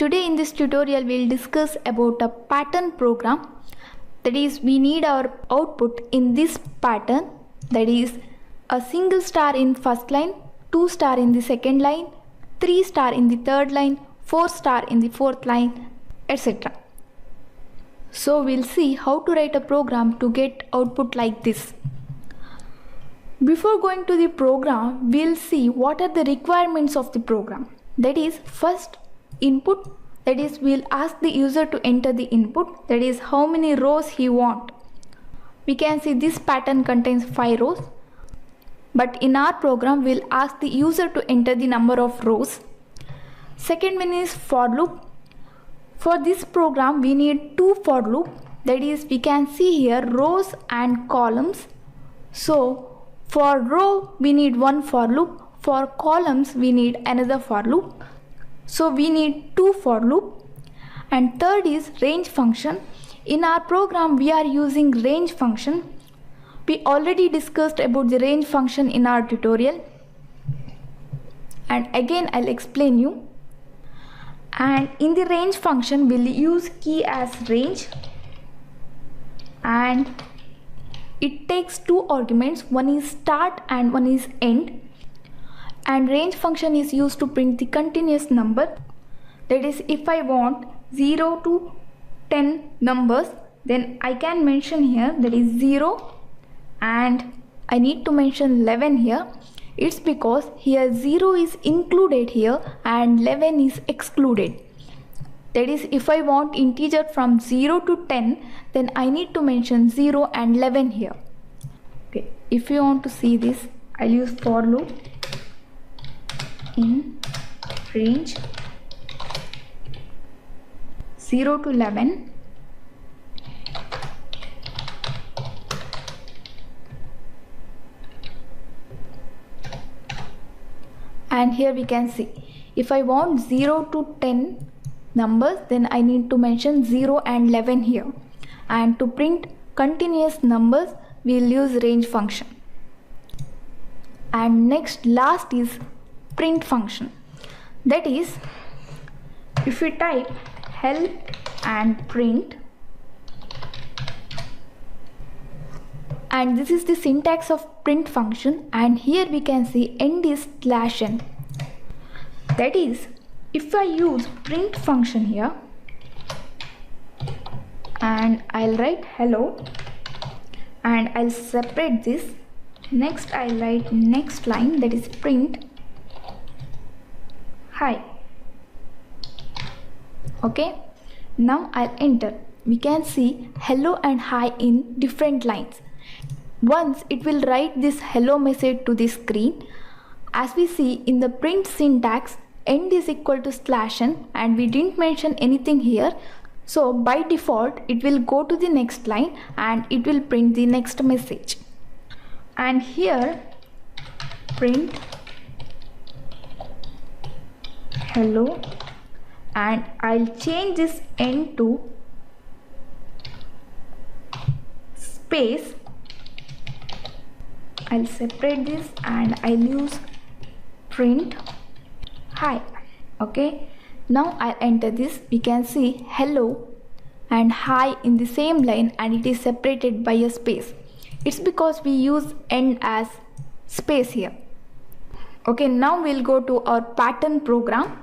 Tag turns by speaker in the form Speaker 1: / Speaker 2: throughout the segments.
Speaker 1: Today in this tutorial we'll discuss about a pattern program. That is, we need our output in this pattern, that is a single star in first line, 2 star in the second line, 3 star in the third line, 4 star in the fourth line, etc. So we'll see how to write a program to get output like this. Before going to the program, we'll see what are the requirements of the program. That is, first input, that is we'll ask the user to enter the input, that is how many rows he want. We can see this pattern contains 5 rows, but in our program we'll ask the user to enter the number of rows. Second one is for loop. For this program we need 2 for loop, that is we can see here rows and columns. So for row we need 1 for loop, for columns we need another for loop. So we need 2 for loop. And third is range function. In our program we are using range function. We already discussed about the range function in our tutorial, and again I'll explain you. And in the range function we'll use key as range, and it takes 2 arguments, one is start and one is end. And range function is used to print the continuous number. That is, if I want 0 to 10 numbers, then I can mention here that is 0, and I need to mention 11 here. It's because here 0 is included here and 11 is excluded. That is, if I want integer from 0 to 10, then I need to mention 0 and 11 here. Okay, if you want to see this, I'll use for loop in range 0 to 11. And here we can see, if I want 0 to 10 numbers, then I need to mention 0 and 11 here. And to print continuous numbers, we'll use range function. And next, last is print function. That is, if we type help and print, and this is the syntax of print function, and here we can see end is /n. That is, if I use print function here and I'll write hello and I'll separate this, next I'll write next line, that is print hi. Okay, now I'll enter. We can see hello and hi in different lines. Once it will write this hello message to the screen. As we see in the print syntax, end is equal to /n, and we didn't mention anything here. So by default it will go to the next line and it will print the next message. And here print hello, and I'll change this end to space. I'll separate this and I'll use print hi. Okay, now I'll enter this. We can see hello and hi in the same line, and it is separated by a space. It's because we use end as space here. Okay, now we'll go to our pattern program.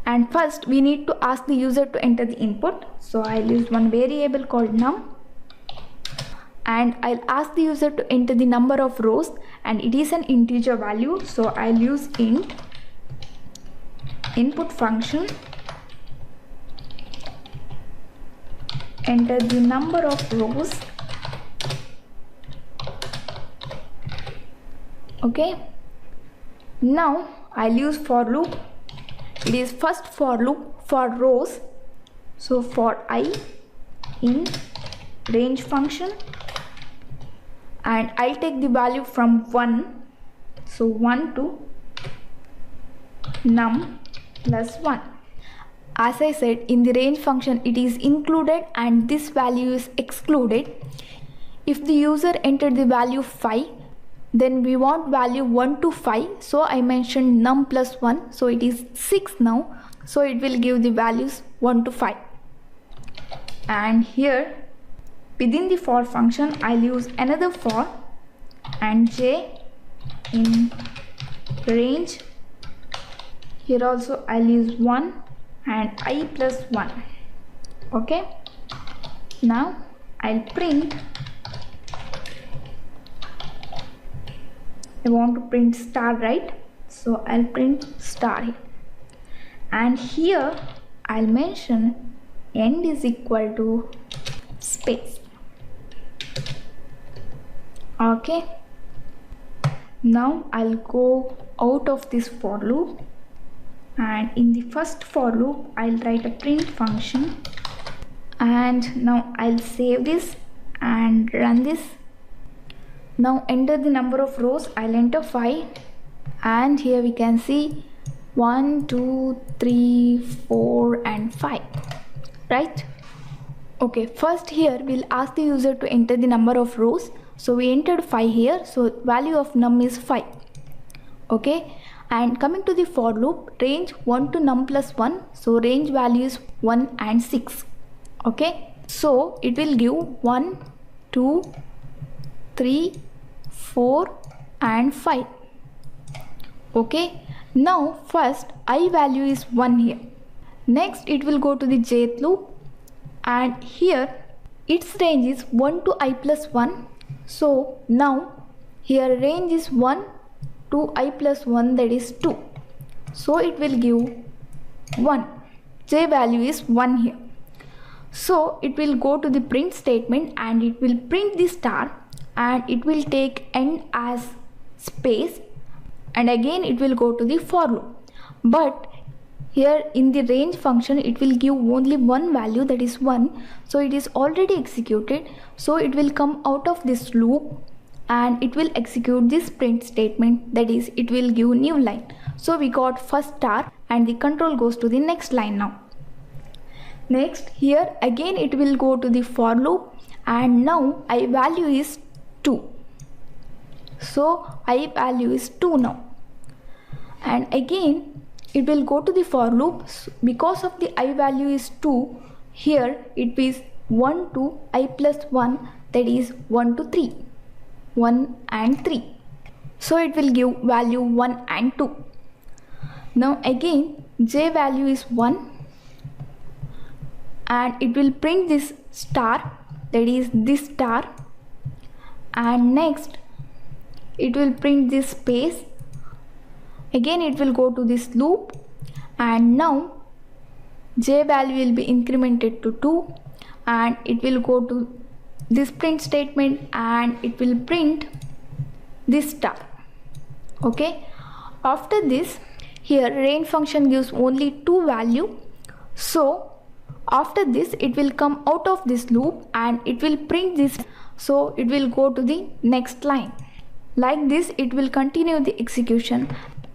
Speaker 1: And first we need to ask the user to enter the input. So I'll use one variable called num, and I'll ask the user to enter the number of rows, and it is an integer value. So I'll use int input function, enter the number of rows. Okay, now I'll use for loop. It is first for loop for rows. So for I in range function, and I'll take the value from 1, so 1 to num plus 1. As I said, in the range function it is included and this value is excluded. If the user entered the value 5, then we want value 1 to 5, so I mentioned num plus 1, so it is 6 now. so it will give the values 1 to 5. And here within the for function I'll use another for, and j in range. Here also I'll use 1 and I plus 1. Okay, now I'll print, I want to print star, right? So I'll print star here, and here I'll mention end is equal to space. Okay, now I'll go out of this for loop, and in the first for loop I'll write a print function, and now I'll save this and run this. Now enter the number of rows. I'll enter 5, and here we can see 1 2 3 4 and 5, right? Okay, first here we'll ask the user to enter the number of rows. So we entered 5 here, so value of num is 5. Okay, and coming to the for loop, range 1 to num plus 1, so range value is 1 and 6. Okay, so it will give 1 2 3 4 and 5. Okay, now first I value is 1 here. Next it will go to the jth loop, and here its range is 1 to I plus 1. So now here range is 1 to I plus 1, that is 2. So it will give 1. J value is 1 here. So it will go to the print statement, and it will print the star, and it will take end as space, and again it will go to the for loop. But here in the range function it will give only one value, that is 1. So it is already executed, so it will come out of this loop and it will execute this print statement, that is it will give new line. So we got first star, and the control goes to the next line now. Next here again it will go to the for loop, and now I value is 2. So I value is 2 now, and again it will go to the for loop. Because of the I value is 2, here it is 1 to I plus 1, that is 1 to 3, 1 and 3. So it will give value 1 and 2. Now again j value is 1, and it will print this star, that is this star, and next it will print this space. Again it will go to this loop, and now j value will be incremented to 2, and it will go to this print statement, and it will print this star. Okay, after this here range function gives only 2 value, so after this it will come out of this loop and it will print this, so it will go to the next line. Like this it will continue the execution,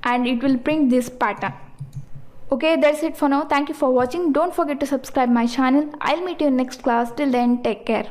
Speaker 1: and it will print this pattern. Okay, that's it for now. Thank you for watching. Don't forget to subscribe my channel. I'll meet you in next class. Till then, take care.